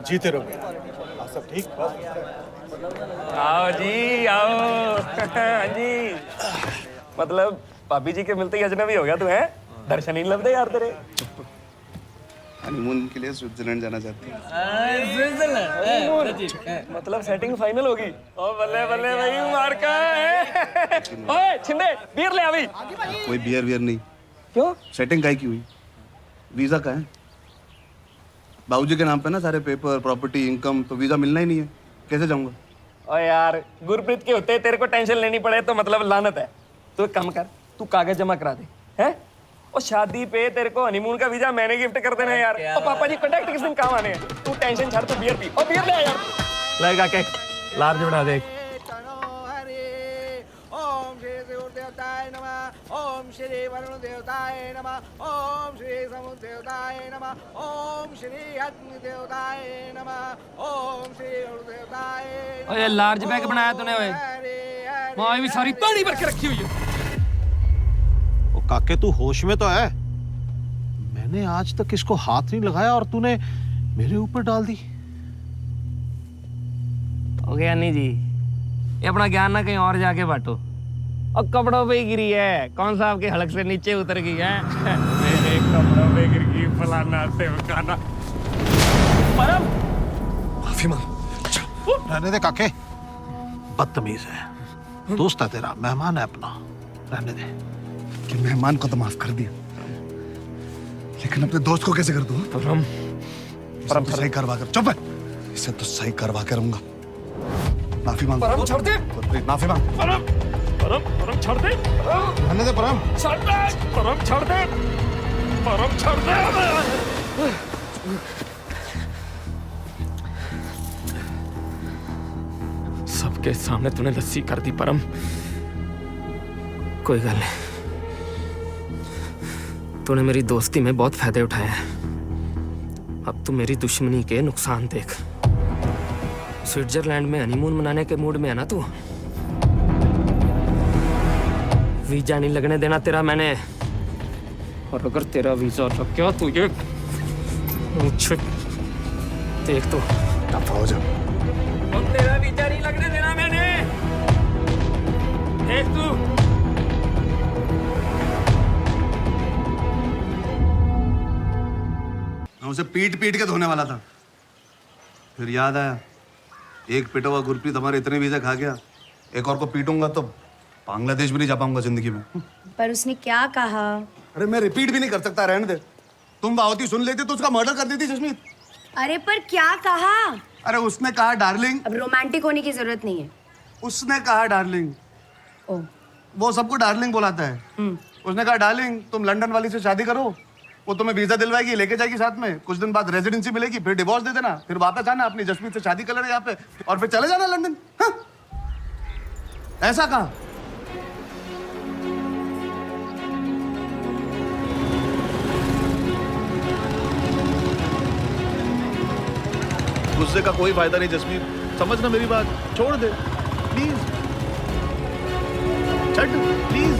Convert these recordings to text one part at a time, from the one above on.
जीते रहो। सब ठीक? आओ जी आओ। हाँ जी, मतलब भाभी जी के मिलते ही अजनबी हो गया तू है? दर्शन ही लग दे यार तेरे। हनीमून के लिए स्विट्जरलैंड जाना चाहती हूँ। मतलब सेटिंग फाइनल होगी। ओ बल्ले बल्ले भाई मार का है। ओए छिंदे बीयर ले अभी। कोई बियर वियर नहीं। क्यों? सेटिंग काहे की हुई? वीजा का है? बाबूजी के नाम पे ना सारे पेपर, प्रॉपर्टी, इनकम, तो वीजा मिलना ही नहीं है। कैसे जाऊंगा? ओ यार गुरप्रीत के होते तेरे को टेंशन लेनी पड़े तो मतलब लानत है। तू एक काम कर, तू कागज जमा करा दे हैं? और शादी पे तेरे को हनीमून का वीजा मैंने गिफ्ट कर देना है यार। और पापा जी कॉन्टैक्ट किस दिन काम आने हैं। तू टेंशन छाड़, तू बियर पी और बियर ले आ यार। लगेगा के लार्ज बना दे। ओम श्री सूर्य देवताय नमः। ओम श्री वरुण देवताय नमः। ओम श्री समुद्र देवताय नमः। ओम श्री अग्नि देवताय नमः। ओम श्री अरुण देवताय नमः। ओए लार्ज बैग बनाया तूने ओए। माँ भी सारी पानी भर के रखी हुई है। ओ काके तू होश में तो है? मैंने आज तक इसको हाथ नहीं लगाया और तूने मेरे ऊपर डाल दी। हो गया नहीं जी, ये अपना ज्ञान ना कहीं और जाके बांटो। और कपड़ों पे ही गिरी है, कौन सा आपके हलक से नीचे उतर गई है? मेरे कपड़ों पे गिर गई फलाना तेवकाना। परम माफी मांग। रहने दे काके, बदतमीज है। दोस्त है तेरा, मेहमान है अपना, रहने दे। कि मेहमान को तो माफ कर दिया, लेकिन अपने दोस्त को कैसे कर दूं? परम परम तो सही करवा कर, चुप है। इसे तो सही करवा के रहूंगा। माफी मांग। परम छोड़ दे। माफी मांग। परम परम परम छोड़ दे। रहने दे परम। छोड़ दे। परम छोड़ दे। परम छोड़ दे। सबके सामने तूने लस्सी कर दी परम। कोई गल नहीं, तूने मेरी दोस्ती में बहुत फायदे उठाए हैं। अब तू मेरी दुश्मनी के नुकसान देख। स्विट्जरलैंड में हनीमून मनाने के मूड में है ना तू? वीजा नहीं लगने देना तेरा मैंने। और अगर तेरा वीजा लग गया तो ये मुझे देख तो। हो जा। और तेरा वीजा नहीं लगने देना मैंने। देख तू। मैं उसे पीट पीट के धोने वाला था, फिर याद आया एक पिटा हुआ गुरप्रीत हमारे इतने वीजा खा गया, एक और को पीटूंगा तो बांग्लादेश भी नहीं जा पाऊंगा जिंदगी में। पर उसने क्या कहा? अरे मैं रिपीट भी नहीं कर सकता, रहने दे। तुम बावती सुन लेती तो उसका मर्डर कर देती जसमीत। अरे पर क्या कहा? अरे उसने कहा डार्लिंग। अब रोमांटिक होने की जरूरत नहीं है। उसने कहा डार्लिंग। ओ, वो सबको डार्लिंग बुलाता है। उसने कहा डार्लिंग तुम लंदन वाली से शादी करो, वो तुम्हें वीजा दिलवाएगी, लेके जाएगी साथ में, कुछ दिन बाद रेजिडेंसी मिलेगी, फिर डिवोर्स दे देना, फिर वापस आना, अपनी जसमीत से शादी कर लेना यहाँ पे और फिर चले जाना लंदन। हाँ? ऐसा कहा? गुस्से का कोई फायदा नहीं जसमीत, समझना मेरी बात, छोड़ दे प्लीज। Chhath please.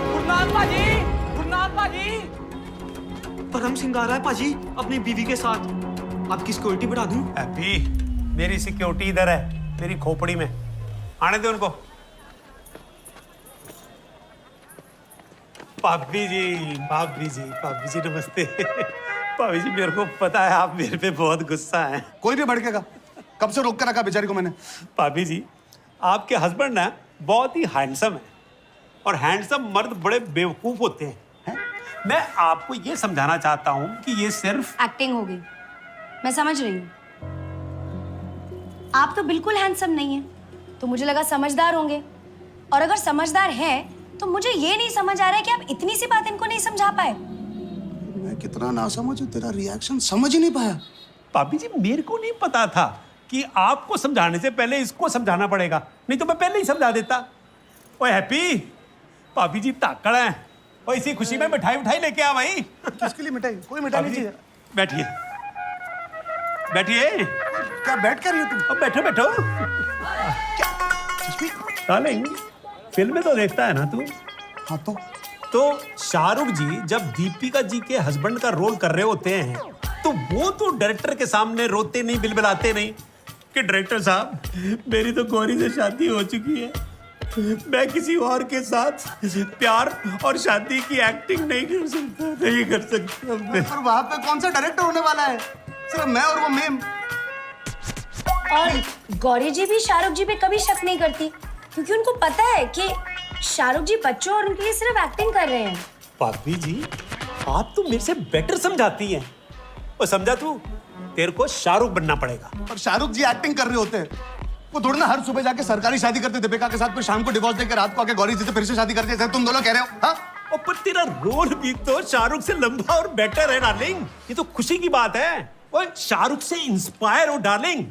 गुरनाथ पाजी, गुरनाथ पाजी। परम सिंह आ रहा है पाजी अपनी बीवी के साथ। आपकी सिक्योरिटी बढ़ा दूं? अभी मेरी सिक्योरिटी इधर है, मेरी खोपड़ी में। आने दे उनको। भाभी जी, भाभी जी, भाभी जी नमस्ते। भाभी जी मेरे को पता है आप मेरे पे बहुत गुस्सा हैं। कोई भी भड़केगा, कब से रोक कर रखा बेचारी को मैंने। भाभी जी आपके हस्बैंड ना बहुत ही हैंडसम है, और हैंडसम मर्द बड़े बेवकूफ होते हैं। मैं आपको ये समझाना चाहता हूँ कि ये सिर्फ एक्टिंग हो गई, मैं समझ रही हूँ। आप तो बिल्कुल हैंडसम नहीं है, तो मुझे लगा समझदार होंगे। और अगर समझदार हैं, तो मुझे ये नहीं समझ आ रहा है कि आप इतनी सी बात इनको नहीं समझा पाए। मैं कितना नासमझ हूं, तेरा रिएक्शन समझ ही नहीं पाया। भाभी जी मेरे को नहीं पता था कि आपको समझाने से पहले इसको समझाना पड़ेगा, नहीं तो मैं पहले ही समझा देता। ओए हैप्पी, भाभी जी ताकड़ है, और इसी खुशी में मिठाई उठाई लेके आ भाई। किसके लिए मिठाई? कोई मिठाई नहीं चाहिए। बैठिए बैठिए। क्या बैठ कर रही हो तुम? अब बैठो बैठो। डार्लिंग फिल्में तो देखता है ना तू? हाँ तो शाहरुख जी जब दीपिका जी के हस्बैंड का रोल कर रहे होते हैं तो वो तो डायरेक्टर के सामने रोते नहीं, बिलबिलाते नहीं कि डायरेक्टर साहब मेरी तो गौरी से शादी हो चुकी है, मैं किसी और के साथ प्यार और शादी की एक्टिंग नहीं कर सकता मैं। पर वहां पे कौन सा डायरेक्टर होने वाला है? सिर्फ मैं और वो मेम। और गौरी जी भी शाहरुख जी पे कभी शक नहीं करती, क्योंकि उनको पता है कि शाहरुख जी बच्चों और उनके लिए सिर्फ एक्टिंग कर रहे हैं। भाभी जी आप तो मेरे से बेटर समझाती हैं। और समझा तू, तेरे को शाहरुख बनना पड़ेगा। और शाहरुख जी एक्टिंग कर रहे होते हैं, वो थोड़ी ना हर सुबह जाके सरकारी शादी करते दीपिका के साथ, फिर शाम को डिवोर्स देकर रात को आके गौरी जी से फिर से शादी करते हैं, तुम दोनों कह रहे हो? हाँ? और पर तेरा रोल भी तो शाहरुख से लंबा और बेटर है डार्लिंग, ये तो खुशी की बात है। ओए शाहरुख से इंस्पायर हो डार्लिंग,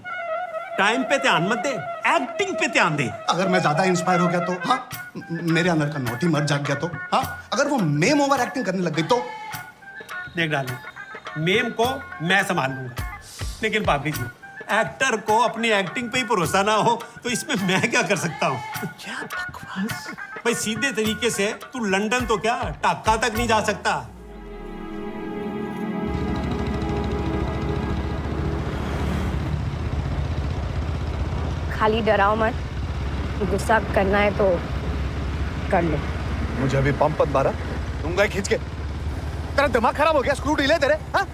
टाइम पे ध्यान मत दे, एक्टिंग पे ध्यान दे। अगर मैं ज्यादा इंस्पायर हो गया तो? हाँ? मेरे अंदर का नौटी मर्द जाग गया तो? हाँ? अगर वो मेम ओवर एक्टिंग करने लग गई तो? देख डार्लिंग, मेम को मैं संभाल लूंगा, लेकिन भाभी जी एक्टर को अपनी एक्टिंग पे ही भरोसा ना हो तो इसमें मैं क्या कर सकता हूँ? क्या बकवास भाई, सीधे तरीके से तू लंदन तो क्या ढाका तक नहीं जा सकता। खाली डराओ मत, गुस्सा करना है तो कर लो। मुझे अभी पंप मत मारा, दूंगा खींच के। तेरा दिमाग खराब हो गया? स्क्रू ढीले तेरे? हाँ?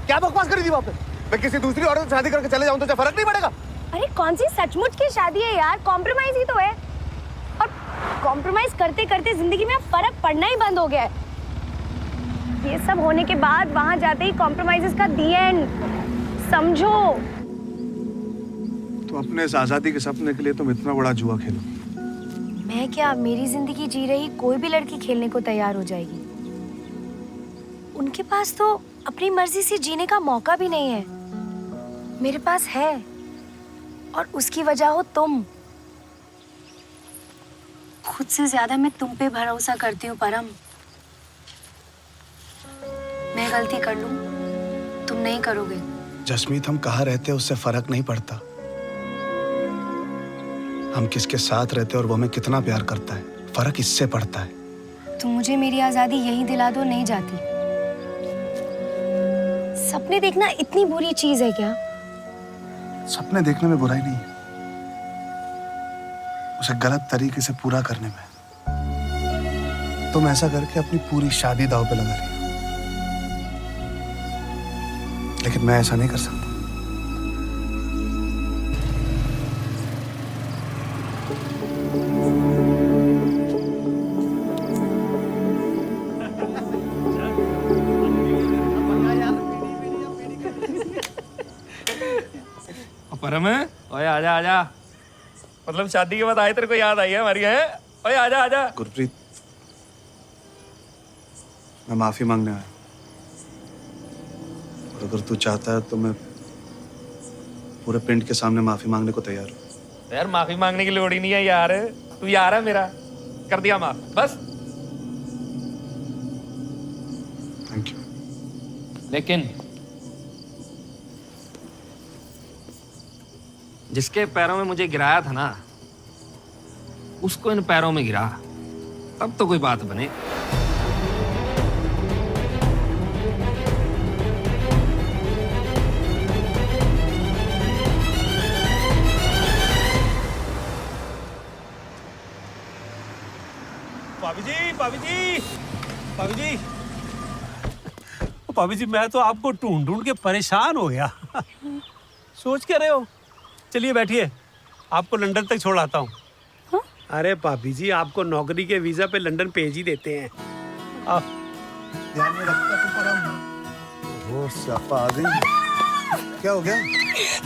क्या बकवास करी थी वहां पे? मैं किसी दूसरी औरत से शादी करके चले जाऊं तो क्या फर्क नहीं पड़ेगा? अरे कौन सी सचमुच की शादी है यार, कॉम्प्रोमाइज ही तो है। और कॉम्प्रोमाइज करते करते जिंदगी में फर्क पड़ना ही बंद हो गया है। ये सब होने के बाद वहां जाते ही कॉम्प्रोमाइजेस का दी एंड समझो। तो अपने इस आजादी के सपने के लिए तुम इतना बड़ा जुआ खेलो? मैं क्या, मेरी जिंदगी जी रही कोई भी लड़की खेलने को तैयार हो जाएगी। उनके पास तो अपनी मर्जी से जीने का मौका भी नहीं है, मेरे पास है, और उसकी वजह हो तुम। खुद से ज्यादा मैं तुम पे भरोसा करती हूँ परम। मैं गलती कर लूं, तुम नहीं करोगे। जसमीत, हम कहाँ रहते हैं उससे फर्क नहीं पड़ता, हम किसके साथ रहते हैं और वो हमें कितना प्यार करता है, फर्क इससे पड़ता है। तुम मुझे मेरी आजादी यहीं दिला दो, नहीं जाती। सपने देखना इतनी बुरी चीज है क्या? सपने देखने में बुराई नहीं है, उसे गलत तरीके से पूरा करने में। तुम ऐसा करके अपनी पूरी शादी दांव पे लगा रही हो, लेकिन मैं ऐसा नहीं कर सकता। परम, ओए आजा आजा। मतलब शादी के बाद आए तेरे को याद आई है हमारी? है ओए आजा आजा। गुरप्रीत, मैं माफी मांगने आया, और अगर तू चाहता है तो मैं पूरे पिंड के सामने माफी मांगने को तैयार हूँ। यार माफी मांगने की लोड़ ही नहीं है यार, तू यार है मेरा, कर दिया माफ बस। Thank you. लेकिन जिसके पैरों में मुझे गिराया था ना, उसको इन पैरों में गिरा, तब तो कोई बात बने। भाभी जी, भाभी जी, भाभी जी, भाभी जी, मैं तो आपको ढूंढ ढूंढ के परेशान हो गया। सोच क्या रहे हो? चलिए बैठिए, आपको लंदन तक छोड़ आता हूँ। हाँ? अरे भाभी जी, आपको नौकरी के वीजा पे लंदन भेज ही देते हैं। आप ध्यान में रखता तू परम। वो स्यापा आ गई। क्या हो गया?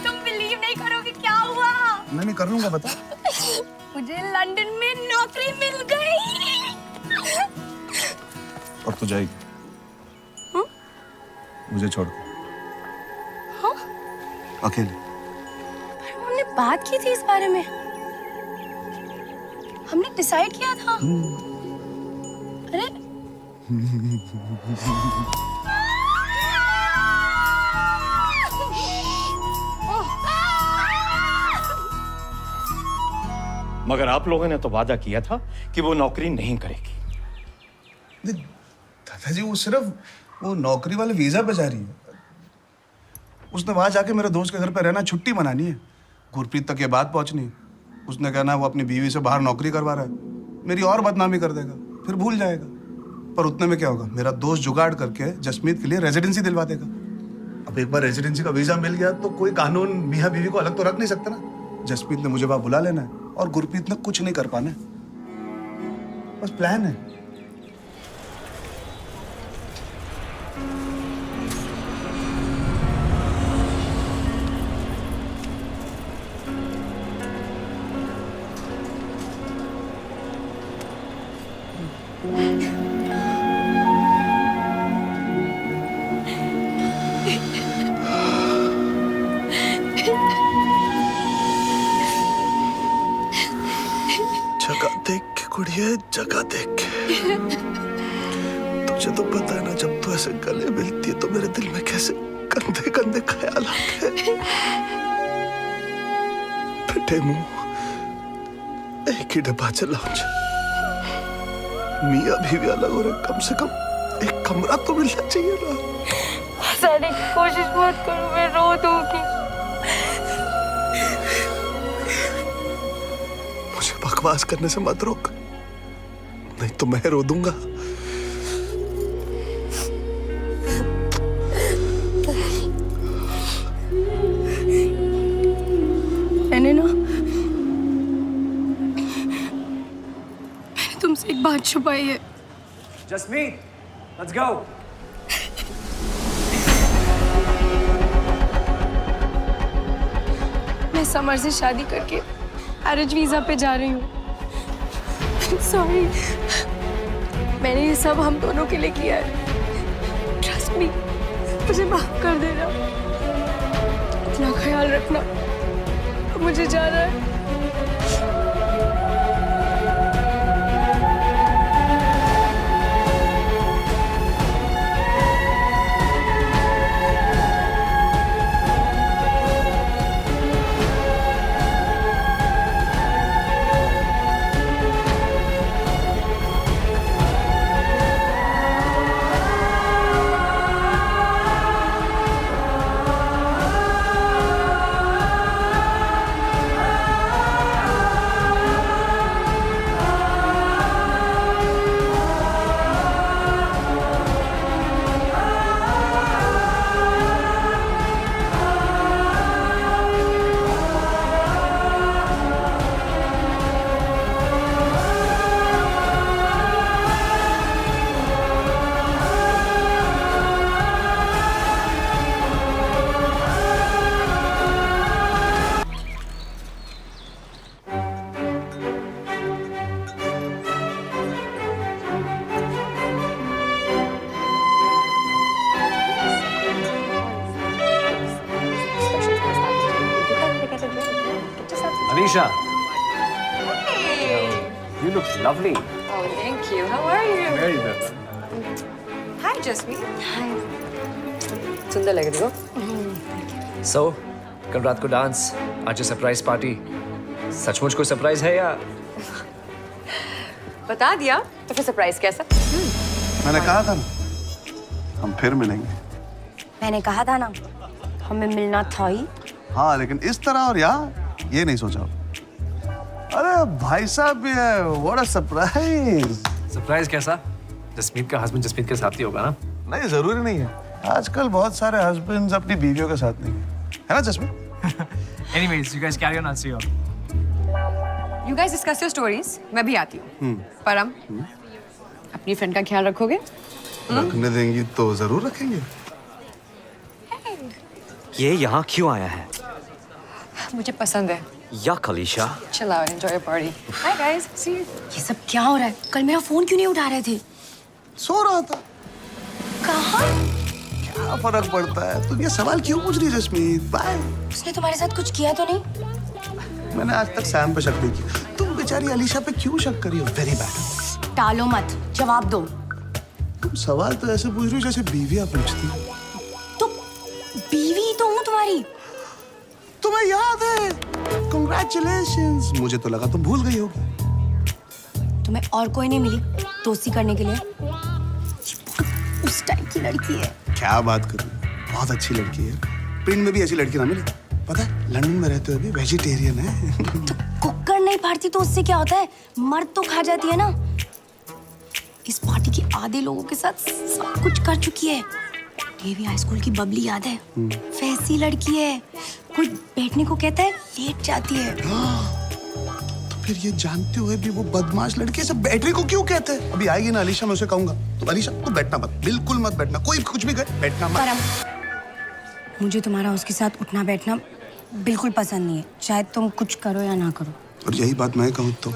तुम बिलीव नहीं करोगे क्या हुआ। मैं नहीं कर लूंगा, बता। मुझे लंदन में नौकरी मिल गई। अब तो जाएगी? हाँ? मुझे छोड़। हाँ? अकेले। हमने बात की थी इस बारे में, हमने डिसाइड किया था। अरे मगर आप लोगों ने तो वादा किया था कि वो नौकरी नहीं करेगी। दादाजी, वो सिर्फ वो नौकरी वाले वीजा पे जा रही है, उसने वहां जाके मेरे दोस्त के घर पे रहना, छुट्टी मनानी है। गुरप्रीत तक ये बात पहुंचनी। उसने कहना वो अपनी बीवी से बाहर नौकरी करवा रहा है, मेरी और बदनामी कर देगा, फिर भूल जाएगा। पर उतने में क्या होगा, मेरा दोस्त जुगाड़ करके जसमीत के लिए रेजिडेंसी दिलवा देगा। अब एक बार रेजिडेंसी का वीजा मिल गया तो कोई कानून मियाँ बीवी को अलग तो रख नहीं सकता ना। जसमीत ने मुझे वहां बुला लेना है और गुरप्रीत ने कुछ नहीं कर पाना है। बस प्लान है। जगह देख के कुड़िए, जगह देख के। तुझे तो पता है ना, जब तू ऐसे गले मिलती है तो मेरे दिल में कैसे गंदे गंदे ख्याल आते हैं। फटे मुंह, एक ही डब्बा चलाओ। मियाँ बीवी अलग हो रहे, कम से कम एक कमरा तो मिलना चाहिए ना। हंसाने की कोशिश मत करो, मैं रो दूंगी। मुझे बकवास करने से मत रोक, नहीं तो मैं रो दूंगा। मैंने तुमसे एक बात छुपाई है। Jasmeet, let's go. मैं समर से शादी करके मैरिज वीजा पे जा रही हूँ। सॉरी, मैंने ये सब हम दोनों के लिए किया है। ट्रस्ट मी, मुझे माफ कर देना। अपना ख्याल रखना, मुझे जाना है। Anisha. You look lovely. Oh, thank you. How are you? Very well. Hi, Jasmine. Hi. सुंदर लग रही हो. So, कल रात को डांस, आज सरप्राइज पार्टी. सचमुच कोई सरप्राइज है या? बता दिया तो फिर सरप्राइज कैसा? मैंने कहा था ना, हम फिर मिलेंगे। मैंने कहा था ना, हमें मिलना था ही। हाँ, लेकिन इस तरह और यहाँ ये नहीं सोचा। अरे भाई साहब भी है, व्हाट अ सरप्राइज। सरप्राइज कैसा? जसमीत का हस्बैंड जसमीत के साथ ही होगा ना? नहीं, जरूरी नहीं है। आजकल बहुत सारे हस्बैंड्स अपनी बीवियों के साथ नहीं है ना Jasmeet? Anyways, you guys carry on, I'll see you. You guys discuss your stories. मैं भी आती हूँ. परम, अपनी फ्रेंड का ख्याल रखोगे? रखने देंगी तो जरूर रखेंगे। ये यहाँ क्यों आया है? मुझे पसंद है. या खलीशा? Chill out, enjoy your party. Hi guys, see you. ये सब क्या हो रहा है? कल मेरा फोन क्यों नहीं उठा रहे थे? सो रहा था। कहाँ? क्या फर्क पड़ता है? तुम ये सवाल क्यों पूछ रही है जसमीत? बाय। उसने तुम्हारे साथ कुछ किया तो नहीं? मैंने आज तक सैम पे शक नहीं किया। तुम बेचारी अलीशा पे क्यों शक करी हो? Very bad. टालो मत, जवाब दो। तुम सवाल तो ऐसे पूछ रही हो जैसे बीवियां पूछती। तो बीवी तो हूँ तुम्हारी। तुम्हें याद है? Congratulations। मुझे तो लगा तुम भूल गई होगी। तुम्हें और कोई नहीं मिली दोस्ती करने के लिए? उस टाइप की लड़की है। क्या बात कर रही हो? बहुत अच्छी लड़की है। पिंड में भी ऐसी लड़की ना मिले। पता है लंदन में रहते हुए भी वेजिटेरियन है। तो कुकर नहीं फाड़ती तो उससे क्या होता है, मर्द तो खा जाती है ना। इस पार्टी के आधे लोगों के साथ सब कुछ कर चुकी है। डीएवी हाई स्कूल की बबली याद है? वैसी लड़की है, कोई बैठने को कहता है लेट जाती है। तो फिर ये जानते हुए भी वो बदमाश लड़की सब बैठने को क्यों कहते हैं? अभी आएगी ना अलीशा, मैं उसे कहूंगा तो अलीशा तू बैठना मत, बिल्कुल मत बैठना, कोई कुछ भी कहे बैठना मत। परम, मुझे तुम्हारा उसके साथ उठना बैठना बिल्कुल पसंद नहीं है, चाहे तुम कुछ करो या ना करो। और यही बात मैं कहूँ तो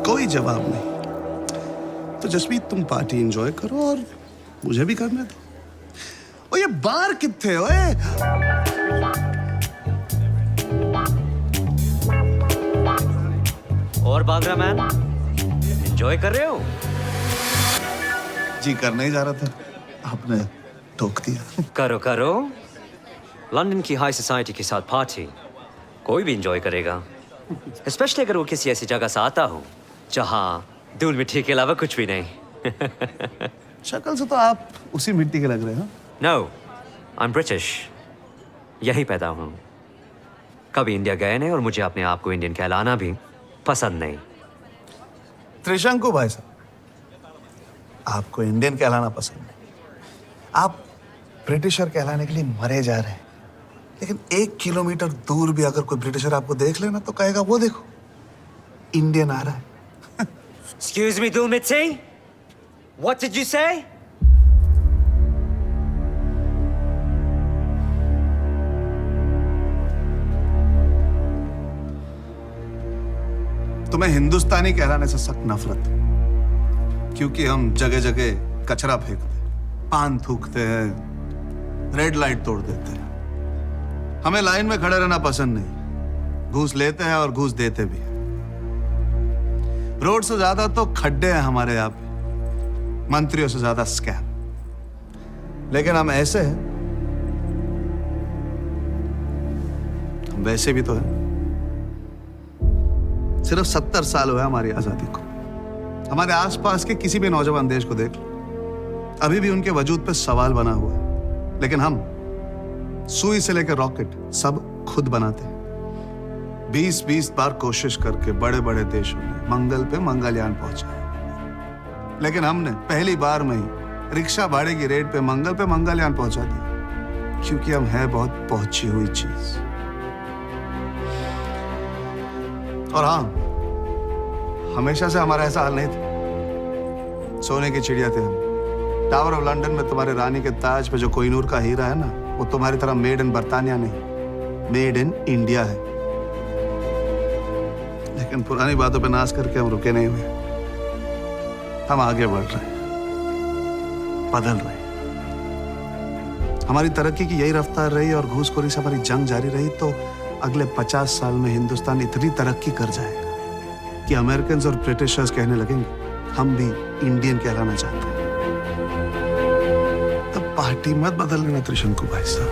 कोई जवाब नहीं। तो जसमीत तुम पार्टी एंजॉय करो और मुझे भी करने दो। ओ ये बार कितने ओए? और बांद्रा मैन, एंजॉय कर रहे हो? जी करने ही जा रहा था, आपने टोक दिया। करो करो, लंदन की हाई सोसाइटी के साथ पार्टी कोई भी एंजॉय करेगा, स्पेशली अगर वो किसी ऐसी जगह से आता हो जहाँ धूल मिट्टी के अलावा कुछ भी नहीं। शक्ल से तो आप उसी मिट्टी के लग रहे हो। नो, आई एम ब्रिटिश, यही पैदा हूँ, कभी इंडिया गए नहीं और मुझे अपने आप को इंडियन कहलाना भी पसंद नहीं। त्रिशंकु भाई साहब, आपको इंडियन कहलाना पसंद नहीं, आप ब्रिटिशर कहलाने के लिए मरे जा रहे हैं। लेकिन 1 किलोमीटर दूर भी अगर कोई ब्रिटिशर आपको देख लेना तो कहेगा वो देखो इंडियन आ रहा है। Excuse me, धूल मिट्टी? What did you say? तुम्हें हिंदुस्तानी कहलाने से सख्त नफरत, क्योंकि हम जगह जगह कचरा फेंकते, पान थूकते हैं, रेड लाइट तोड़ देते हैं। हमें लाइन में खड़े रहना पसंद नहीं, घूस लेते हैं और घूस देते भी हैं। रोड से ज्यादा तो खड्डे हैं हमारे यहाँ पे, मंत्रियों से ज्यादा स्कैम। लेकिन हम ऐसे हैं, हम वैसे भी तो हैं। सिर्फ 70 साल हुए हमारी आजादी को। हमारे आसपास के किसी भी नौजवान देश को देख लो, अभी भी उनके वजूद पे सवाल बना हुआ है। लेकिन हम सुई से लेकर रॉकेट सब खुद बनाते हैं। 20-20 बार कोशिश करके बड़े बड़े देशों ने मंगल पे मंगलयान पहुंचाया, लेकिन हमने पहली बार में ही रिक्शा भाड़े की रेट पे मंगलयान पहुंचा दिया, क्योंकि हम है बहुत पहुंची हुई चीज। और हाँ, हमेशा से हमारा ऐसा हाल नहीं था। सोने की चिड़िया थे हम। टावर ऑफ लंदन में तुम्हारे रानी के ताज पे जो कोहिनूर का हीरा है ना, वो तुम्हारी तरह मेड इन बर्तानिया नहीं, मेड इन इंडिया है। लेकिन पुरानी बातों पे नाश करके हम रुके नहीं हुए, हम आगे बढ़ रहे हैं, बदल रहे हैं। हमारी तरक्की की यही रफ्तार रही और घूसखोरी से हमारी जंग जारी रही तो अगले 50 साल में हिंदुस्तान इतनी तरक्की कर जाएगा कि अमेरिकन और ब्रिटिशर्स कहने लगेंगे हम भी इंडियन कहलाना चाहते हैं। तब पार्टी मत बदल लेना त्रिशंकु भाई साहब,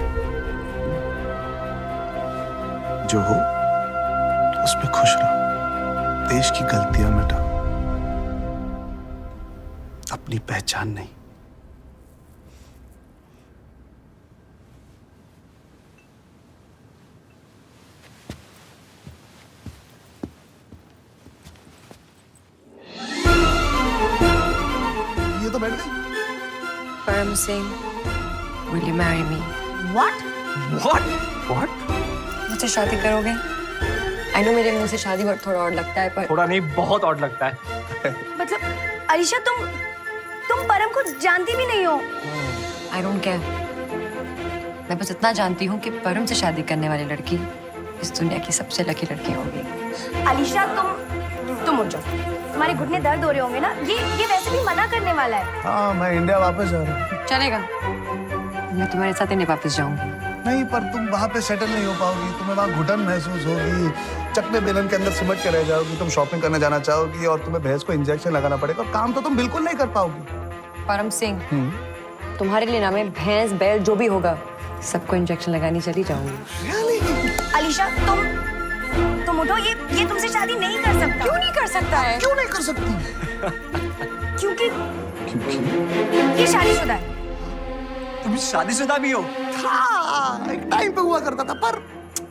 जो हो उसमें खुश रहो, देश की गलतियां मिटाओ, अपनी पहचान नहीं। ये तो बैठ गई। परम Singh, will you marry me? What? मुझसे शादी करोगे? I know मेरे मुंह से शादी वर्ड थोड़ा और लगता है, पर थोड़ा नहीं, बहुत ऑड लगता है। मतलब अलीशा, तुम परम को जानती भी नहीं हो। I don't care. मैं बस इतना जानती हूँ कि परम से शादी करने वाली लड़की इस दुनिया की सबसे लकी लड़की होगी। अलीशा, तुम उठ जाओ, तुम्हारे घुटने दर्द हो रहे होंगे ना। ये वैसे भी मना करने वाला है। हाँ, मैं इंडिया वापस जा रहा हूँ। चलेगा, मैं तुम्हारे साथ ही वापस जाऊंगी। नहीं, पर तुम वहाँ पे सेटल नहीं हो पाओगी, तुम्हें वहाँ घुटन महसूस होगी, चकने बेलन के अंदर सिमट के रह जाओगी, तुम शॉपिंग करने जाना चाहोगी और तुम्हें भैंस को इंजेक्शन लगाना पड़ेगा और काम तो तुम बिल्कुल नहीं कर पाओगी। परम सिंह, तुम्हारे लिए ना मैं भैंस बैल जो भी होगा सबको इंजेक्शन लगानी चली जाऊंगी। अलीशा, तुम उठो, ये तुमसे शादी नहीं कर सकता। क्यों नहीं कर सकता है? क्यों नहीं कर सकती? क्योंकि ये शादीशुदा है। तुम शादीशुदा भी हो? हाँ, एक टाइम पे हुआ करता था, पर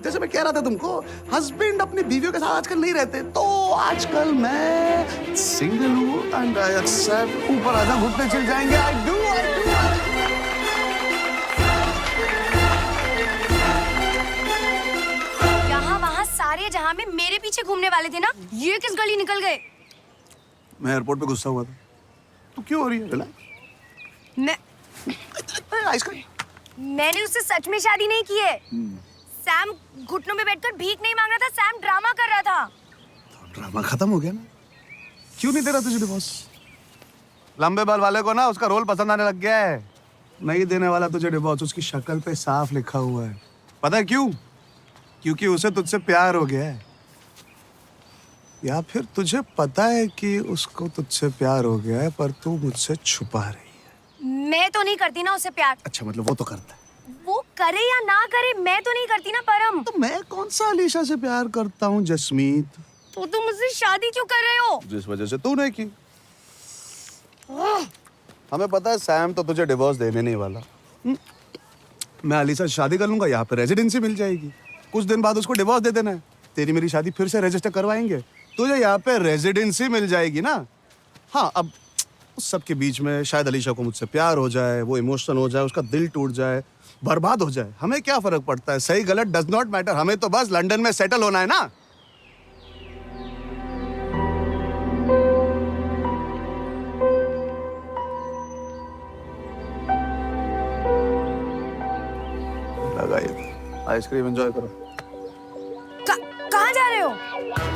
जैसे मैं कह रहा था तुमको, हस्बैंड अपनी बीवियों के साथ आजकल नहीं रहते, तो आजकल मैं सिंगल हूँ एंड आई एक्सेप्ट। ऊपर आजा, घुटने चिल जाएंगे। I do. यहाँ वहाँ सारे जहाँ में मेरे पीछे घूमने वाले थे ना, ये किस गली निकल गए? मैं एयरपोर्ट पे गुस्सा हुआ था। तू क्यों हो रही है? रिलैक्स। मैं आइसक्रीम। मैंने उससे सच में शादी नहीं की है। सैम घुटनों में बैठकर भीख नहीं मांग रहा था, सैम ड्रामा कर रहा था। तो ड्रामा खत्म हो गया ना? क्यों नहीं दे रहा तुझे डिवोर्स? लंबे बाल वाले को ना उसका रोल पसंद आने लग गया है। नहीं देने वाला तुझे डिवोर्स, उसकी शक्ल पे साफ लिखा हुआ है। पता है क्यों? क्योंकि उसे तुझसे प्यार हो गया है। या फिर तुझे पता है कि उसको तुझसे प्यार हो गया है, पर तू मुझसे छुपा रही है। मैं तो नहीं करती ना उससे प्यार। अच्छा, मतलब वो तो करता है। वो करे या ना करे, मैं तो नहीं करती ना परम। तो मैं कौन सा अलीशा से प्यार करता हूँ जसमीत? तो तुम मुझसे शादी क्यों कर रहे हो? जिस वजह से तूने की। हमें पता है सैम तो तुझे डिवोर्स देने नहीं वाला। मैं अलीशा से शादी कर लूंगा, यहाँ पे रेजिडेंसी मिल जाएगी। कुछ दिन बाद उसको डिवोर्स दे देना है, तेरी मेरी शादी फिर से रजिस्टर करवाएंगे, तुझे यहाँ पे रेजिडेंसी मिल जाएगी ना। हाँ, अब उस सब के बीच में शायद अलीशा को मुझसे प्यार हो जाए, वो इमोशनल हो जाए, उसका दिल टूट जाए, बर्बाद हो जाए। हमें क्या फर्क पड़ता है? सही गलत डज नॉट मैटर। हमें तो बस लंदन में सेटल होना है ना। लगाइए, आइसक्रीम एंजॉय करो। कहाँ जा रहे हो?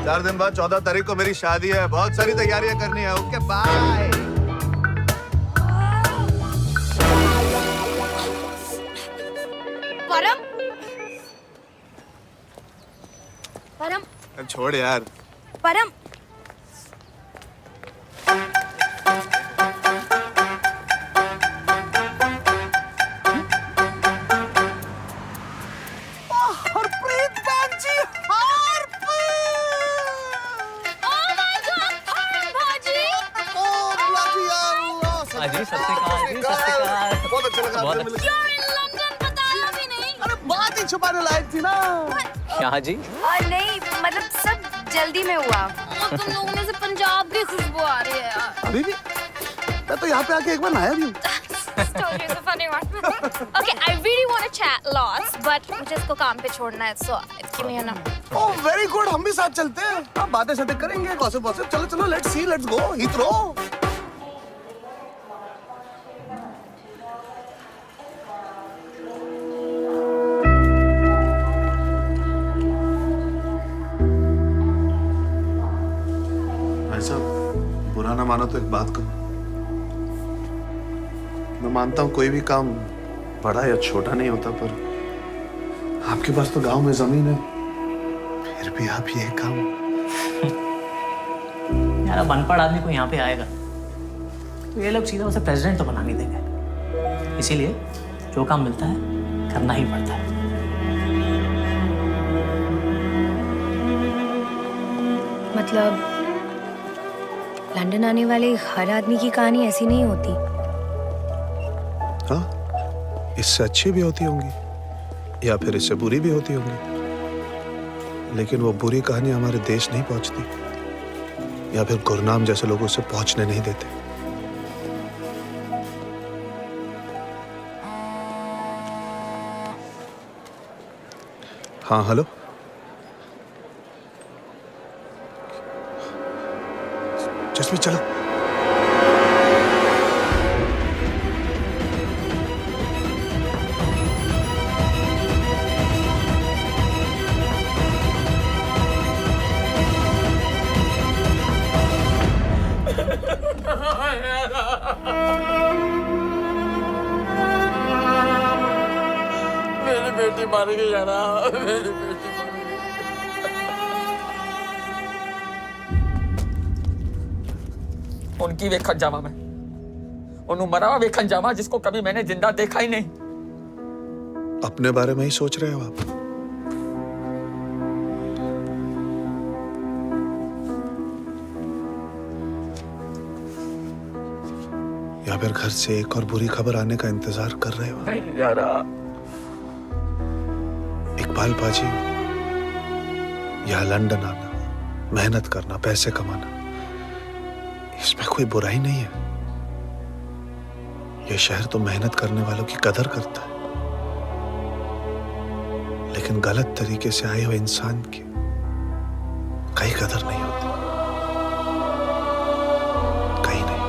4 दिन बाद 14 तारीख को मेरी शादी है, बहुत सारी तैयारियां करनी है। Okay bye. परम, परम, छोड़ यार। परम। हरप्रीत बहन जी, जी सत श्री अकाल जी, सत श्री अकाल। बहुत अच्छा लगा आपसे मिलकर। बताया भी नहीं। अरे बात ही छुपाने लायक थी ना। क्या जी? और नहीं, मतलब सब जल्दी में हुआ। और तुम लोगों में से पंजाब की खुशबू आ रही है यार। अभी भी? मैं तो यहाँ पे आके एक बार नहाया भी हूँ। Story is a funny one. Okay, I really want to chat lots, but मुझे इसको काम पे छोड़ना है, so give me a number. Oh very good, हम भी साथ चलते हैं। हम बातें सातें करेंगे, गॉसिप वॉसिप। चलो चलो, let's see, let's go Heathrow. भाई साहब, बुरा ना मानो तो एक बात कहूँ। मैं मानता हूँ कोई भी काम बड़ा या छोटा नहीं होता, पर आपके पास तो गांव में जमीन है, फिर भी आप ये काम। यार अब अनपढ़ आदमी को यहाँ पे आएगा तो ये लोग सीधा उसे प्रेसिडेंट तो बना नहीं देंगे, इसीलिए जो काम मिलता है करना ही पड़ता है। मतलब लंदन आने वाले हर आदमी की कहानी ऐसी नहीं होती। हाँ, इससे अच्छी भी होती होंगी या फिर इससे बुरी भी होती होंगी, लेकिन वो बुरी कहानी हमारे देश नहीं पहुंचती या फिर गुरनाम जैसे लोगों से पहुंचने नहीं देते। हाँ हेलो, जसमीत चलो। मेरी बेटी मर गई है ना, मेरी बेटी मर गई। उनकी वेखन जावा मैं, उन्होंने मरा हुआ वेखन जावा जिसको कभी मैंने जिंदा देखा ही नहीं। अपने बारे में ही सोच रहे हो आप? या फिर घर से एक और बुरी खबर आने का इंतजार कर रहे हो? इकबाल पाजी, यहाँ लंदन आना, मेहनत करना, पैसे कमाना, इसमें कोई बुराई नहीं है। यह शहर तो मेहनत करने वालों की कदर करता है, लेकिन गलत तरीके से आए हुए इंसान की कहीं कदर नहीं होती, कहीं नहीं।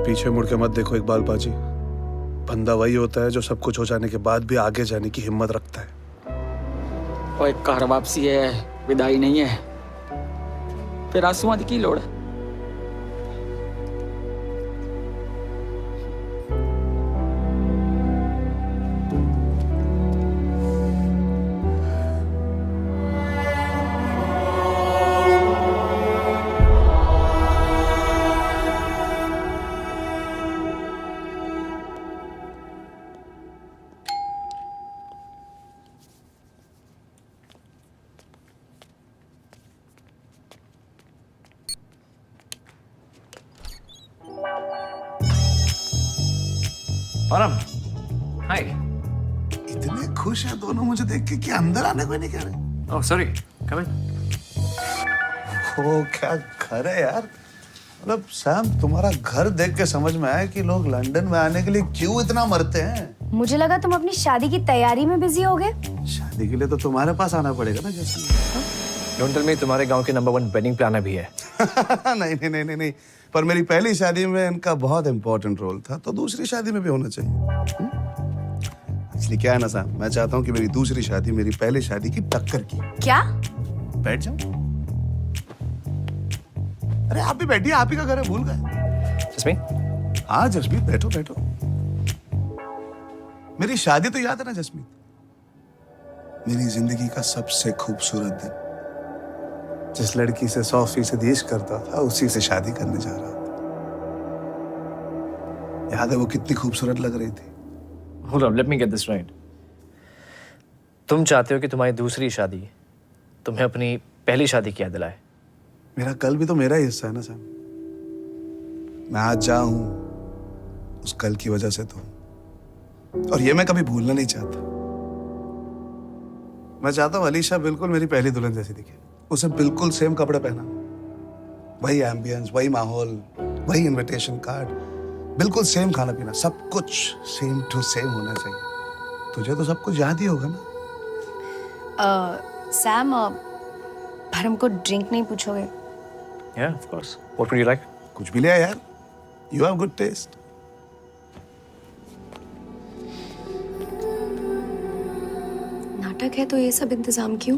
पीछे मुड़ के मत देखो इकबाल पाजी। बंदा वही होता है जो सब कुछ हो जाने के बाद भी आगे जाने की हिम्मत रखता है। ओए घर वापसी है, विदाई नहीं है। फिर आंसुओं की लोड़ है? परम, हाय। इतने खुश हैं दोनों मुझे देख के कि अंदर आने को नहीं कह रहे। ओह सॉरी, कम इन। ओ क्या घर है यार। मतलब सैम, तुम्हारा घर देख के समझ में आया कि लोग लंदन में आने के लिए क्यों इतना मरते हैं। मुझे लगा तुम अपनी शादी की तैयारी में बिजी हो गए। शादी के लिए तो तुम्हारे पास आना पड़ेगा ना जैसे। डोंट टेल मी तुम्हारे गांव के नंबर 1 वेडिंग प्लानर भी है। नहीं नहीं नहीं नहीं नहीं, पर मेरी पहली शादी में इनका बहुत इंपॉर्टेंट रोल था, तो दूसरी शादी में भी होना चाहिए। इसलिए क्या है ना सैम, मैं चाहता हूँ कि मेरी दूसरी शादी मेरी पहली शादी की टक्कर की। क्या? बैठ जाओ। अरे आप भी बैठिए, आप ही का घर है, भूल गए। जस्मीत? हाँ जसमीत, बैठो बैठो। मेरी शादी तो याद है ना जसमीत? मेरी जिंदगी का सबसे खूबसूरत दिन। जिस लड़की से 100% इश्क करता था, उसी से शादी करने जा रहा था। याद है वो कितनी खूबसूरत लग रही थी? Hold on, let me get this right. तुम चाहते हो कि तुम्हारी दूसरी शादी तुम्हें अपनी पहली शादी की याद दिलाए? मेरा कल भी तो मेरा ही हिस्सा है ना सैम। मैं आज जहाँ हूं, उस कल की वजह से तो, और ये मैं कभी भूलना नहीं चाहता। मैं चाहता हूँ अलीशा बिल्कुल मेरी पहली दुल्हन जैसी दिखे। उसे बिल्कुल सेम कपड़े पहना, वही एम्बियंस, वही माहौल, वही इनविटेशन कार्ड, बिल्कुल सेम खाना पीना, सब कुछ सेम टू सेम होना चाहिए। तुझे तो सब कुछ याद ही होगा ना? सैम, भरम को ड्रिंक नहीं पूछोगे? Yeah, of course. What would you like? कुछ भी ले आ यार। You have good taste. नाटक है तो ये सब इंतजाम क्यों?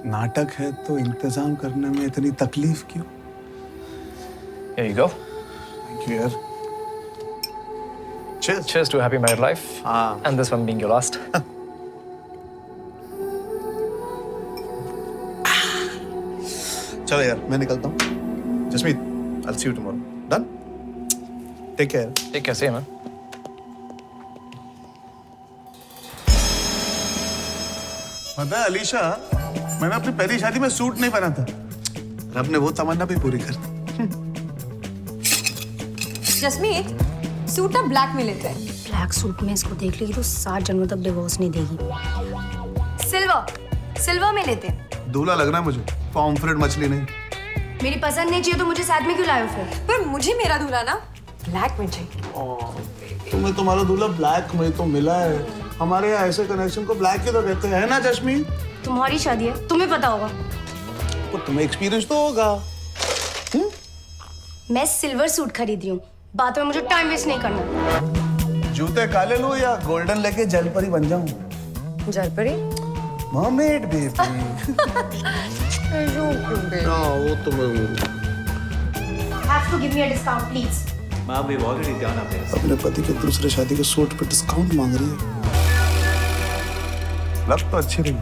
नाटक है तो इंतजाम करने में इतनी तकलीफ क्यों? Here you go. Thank you यार। Cheers. Cheers to a happy married life. हाँ। And this one being your last. चलो यार, मैं निकलता हूँ। Jasmeet, I'll see you tomorrow. Done? Take care. Take care, same man. पता है अलीशा, मैंने अपनी पहली शादी में सूट नहीं पहना था। रब ने वो तमन्ना भी पूरी कर दी। जसमीत, सूट ना ब्लैक में लेते हैं। ब्लैक सूट में इसको देख लेगी तो 7 जन्मों तक डिवोर्स नहीं देगी। सिल्वर में लेते हैं। दूल्हा लगना है मुझे, पॉम्फ्रेट मछली नहीं। मेरी पसंद नहीं चाहिए तो मुझे साथ में क्यों लाए हो फिर? पर मुझे मेरा दूल्हा ना ब्लैक में चाहिए। तुम्हें तुम्हारा दूल्हा ब्लैक में तो मिला है। हमारे यहाँ ऐसे कनेक्शन को ब्लैक ही तो कहते हैं ना जश्मी? तुम्हारी शादी है, तुम्हें पता होगा। तो तुम्हें एक्सपीरियंस तो होगा। मैं सिल्वर सूट खरीद रही हूँ, बात में मुझे टाइम वेस्ट नहीं करना। जूते काले लूं या गोल्डन लेके जलपरी बन जाऊं? जलपरी? Mermaid baby. वो तो Have to give me a discount, please. Ma'am, we've already done our best. अपने पति के दूसरे शादी के सूट पे डिस्काउंट मांग रही है। लग तो अच्छी रही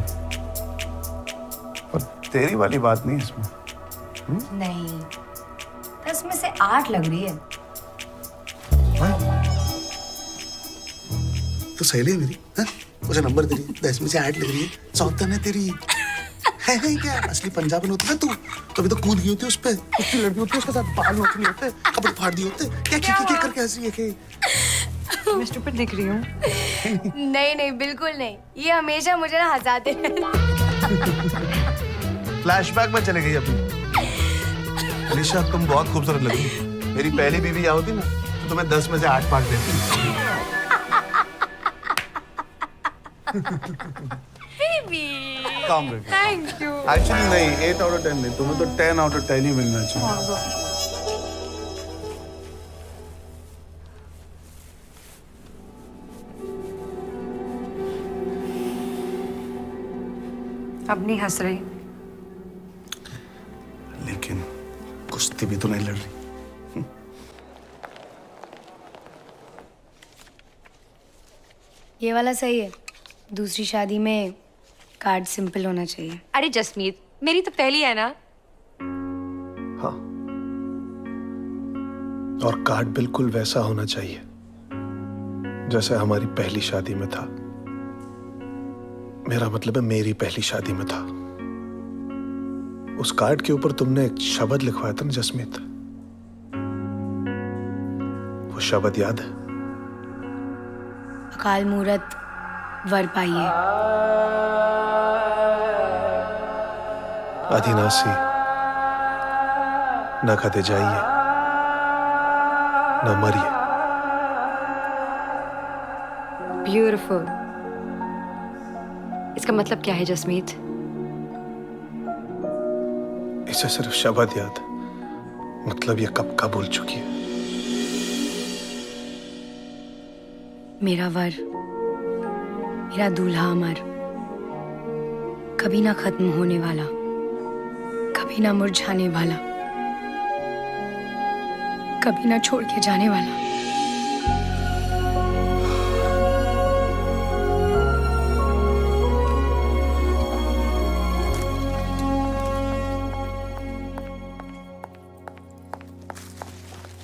पर तेरी वाली बात नहीं इसमें। नहीं, 10 में से 8 लग रही है। तो सहेली है मेरी, हाँ? उसे नंबर दे रही है, 10 में से 8 लग रही है, सौतन है तेरी। है क्या असली पंजाबन होती है तू? तो अभी तो कूद गई होती है उस पे, उसकी लड़की होती है, उसके साथ बाल नोच रही होते, कपड़े फाड़ दिए होते, क्या करके हंस रही है के? मैं स्टूपिड दिख रही हूँ। नहीं नहीं, बिल्कुल नहीं। ये हमेशा मुझे ना हंसाते हैं। फ्लैशबैक में चले गई अभी। अलीशा तुम बहुत खूबसूरत लगी। मेरी पहली बीवी यहाँ होती ना तो तुम्हें 10 में से 8 मार्क देती। Come, baby. Thank you. Actually नहीं, 8 out of 10 नहीं, तुम्हें तो 10 out of 10 ही मिलना चाहिए। अब नहीं हंस रही। लेकिन कुश्ती भी तो नहीं लड़ रही। ये वाला सही है। दूसरी शादी में कार्ड सिंपल होना चाहिए। अरे जसमीत, मेरी तो पहली है ना। हाँ, और कार्ड बिल्कुल वैसा होना चाहिए जैसे हमारी पहली शादी में था। मेरा मतलब है मेरी पहली शादी में था। उस कार्ड के ऊपर तुमने एक शब्द लिखवाया था ना जसमीत, वो शब्द याद है? अकाल मूरत वर पाइए। अधिनासी न कदे जाइए न मरिए। ब्यूटीफुल। इसका मतलब क्या है जसमीत? इसे सिर्फ शब्द याद, मतलब ये कब का भूल चुकी है। मेरा वर, मेरा दूल्हा अमर, कभी ना खत्म होने वाला, कभी ना मुरझाने वाला, कभी ना छोड़ के जाने वाला।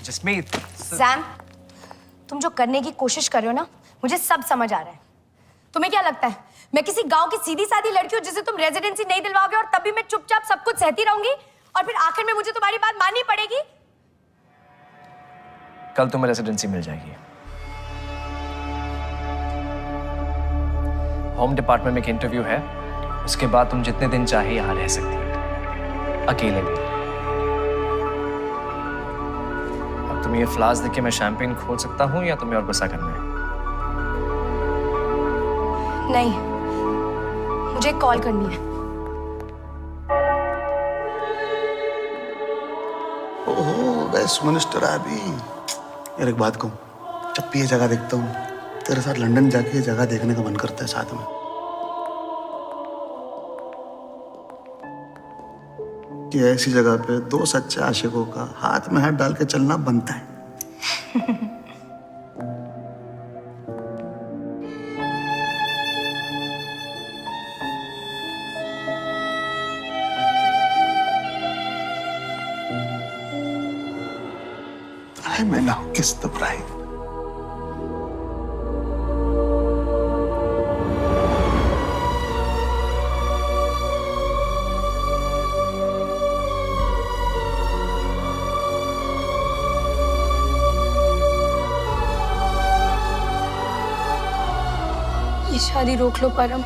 जसमीत, सैम, तुम जो करने की कोशिश कर रहे हो ना, मुझे सब समझ आ रहा है। तुम्हें क्या लगता है मैं किसी गांव की सीधी सादी लड़की हूँ जिसे तुम रेजिडेंसी नहीं दिलवाओगे और तभी मैं चुपचाप सब कुछ सहती रहूंगी और फिर आखिर में मुझे तुम्हारी बात माननी पड़ेगी? कल तुम्हें रेजिडेंसी मिल जाएगी। होम डिपार्टमेंट में एक इंटरव्यू है, उसके बाद तुम जितने दिन चाहे यहाँ रह सकती हो, अकेले भी। अब तुम्हें ये फ्लास देख के मैं शैंपेन खोल सकता हूँ या तुम्हें और गुस्सा करना है? नहीं, मुझे कॉल करनी है। ओह, वेस्ट मिनिस्टर अभी। यार एक बात कहूँ, जब भी ये जगह देखता हूँ तेरे साथ लंदन जाके ये जगह देखने का मन करता है साथ में। कि ऐसी जगह पे दो सच्चे आशिकों का हाथ में हाथ डाल के चलना बनता है। I may now kiss the bride. ये शादी रोक लो परम,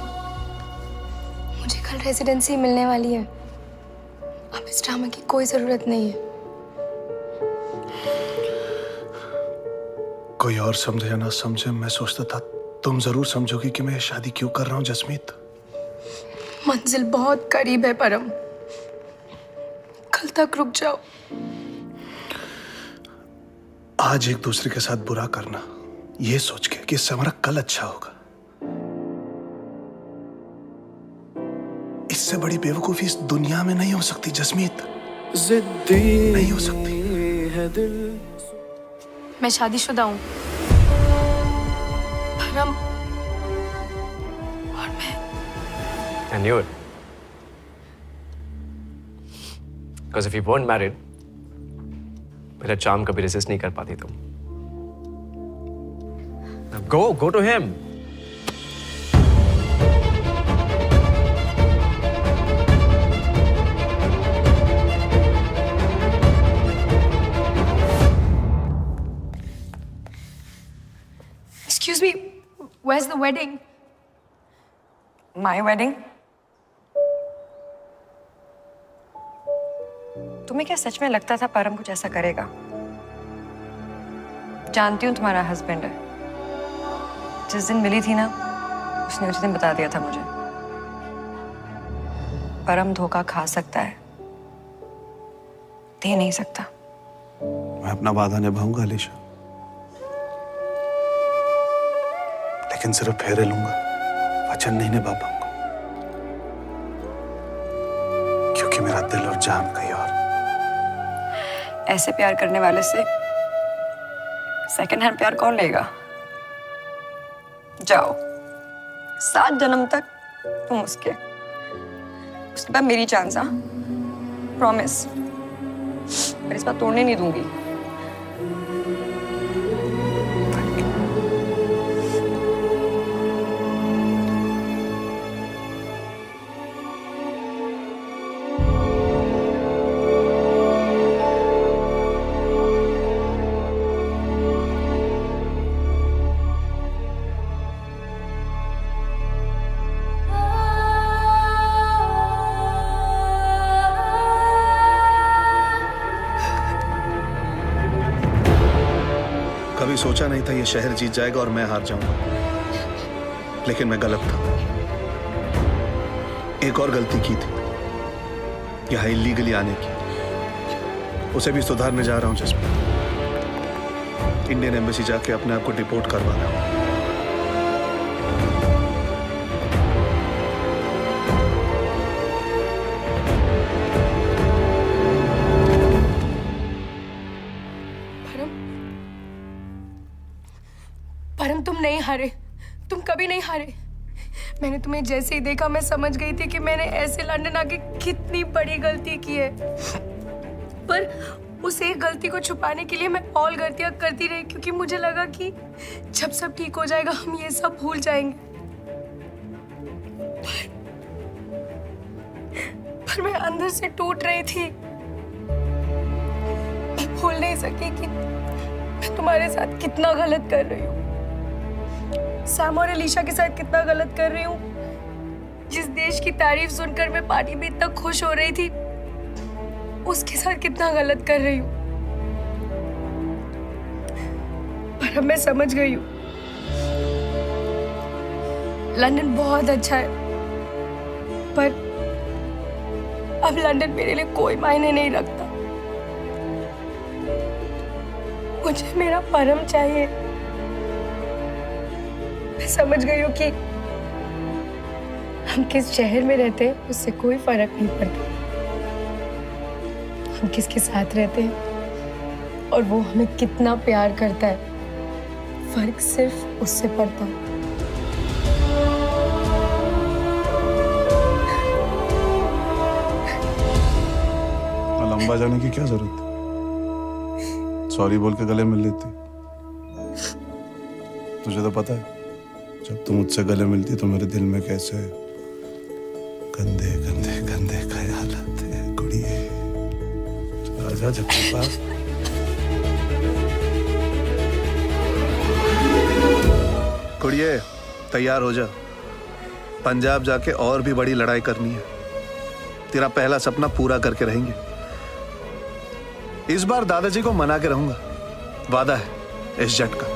मुझे कल रेजिडेंसी मिलने वाली है। अब इस ड्रामा की कोई जरूरत नहीं है। कोई और समझे या ना समझे, मैं सोचता था तुम जरूर समझोगी कि मैं ये शादी क्यों कर रहा हूं जसमीत। मंजिल बहुत करीब है परम, कल तक रुक जाओ। आज एक दूसरे के साथ बुरा करना, ये सोच के कि इससे हमारा कल अच्छा होगा, इससे बड़ी बेवकूफी इस दुनिया में नहीं हो सकती जसमीत, नहीं हो सकती। मैं शादीशुदा हूँ परम, और मैं I knew it. Because if you weren't married, मेरा charm कभी resist नहीं कर पाती तुम. Now go to him. Excuse me, where's the wedding? My wedding? तुम्हें क्या सच में लगता था परम कुछ ऐसा करेगा? जानती हूँ तुम्हारा हस्बैंड है। जिस दिन मिली थी ना, उसने उसी दिन बता दिया था मुझे। परम धोखा खा सकता है, दे नहीं सकता। मैं अपना वादा निभाऊंगा अलीशा, लेकिन सिर्फ फेरे लूंगा, वचन नहीं निभा पाऊंगा, क्योंकि मेरा दिल और जान कहीं और। ऐसे प्यार करने वाले से सेकंड हैंड प्यार कौन लेगा? जाओ, 7 जन्म तक तुम उसके बाद मेरी चांस, हाँ, प्रॉमिस। पर इस बार तोड़ने नहीं दूंगी। कभी सोचा नहीं था ये शहर जीत जाएगा और मैं हार जाऊंगा, लेकिन मैं गलत था। एक और गलती की थी, यहाँ इलीगली आने की। उसे भी सुधारने जा रहा हूं जसमीत। इंडियन एम्बेसी जाके अपने आप को डिपोर्ट करवा रहा हूं। परम, तुम नहीं हारे, तुम कभी नहीं हारे। मैंने तुम्हें जैसे ही देखा मैं समझ गई थी कि मैंने ऐसे लंदन आके कितनी बड़ी गलती की है। पर उस एक गलती को छुपाने के लिए मैं और गलतियां करती रही, क्योंकि मुझे लगा कि जब सब ठीक हो जाएगा हम ये सब भूल जाएंगे। पर मैं अंदर से टूट रही थी। मैं भूल नहीं सकी कि मैं तुम्हारे साथ कितना गलत कर रही हूँ, सैम और अलीशा के साथ कितना गलत कर रही हूँ। जिस देश की तारीफ सुनकर मैं पार्टी में इतना खुश हो रही थी, उसके साथ कितना गलत कर रही हूँ। पर अब मैं समझ गई हूँ, लंदन बहुत अच्छा है, पर अब लंदन मेरे लिए कोई मायने नहीं रखता। मुझे मेरा परम चाहिए। मैं समझ गई हूँ कि हम किस शहर में रहते हैं उससे कोई फर्क नहीं पड़ता। हम किसके साथ रहते हैं और वो हमें कितना प्यार करता है, फर्क सिर्फ उससे पड़ता है। लंबा जाने की क्या जरूरत है? सॉरी बोल के गले मिल लेती। तुझे तो पता है, जब तुम मुझसे गले मिलती तो मेरे दिल में कैसे गंदे गंदे गंदे ख्याल आते हैं। गुड़िए आजा जब के पास। गुड़िए तैयार हो जा, पंजाब जाके और भी बड़ी लड़ाई करनी है। तेरा पहला सपना पूरा करके रहेंगे। इस बार दादाजी को मना के रहूंगा, वादा है इस जट का।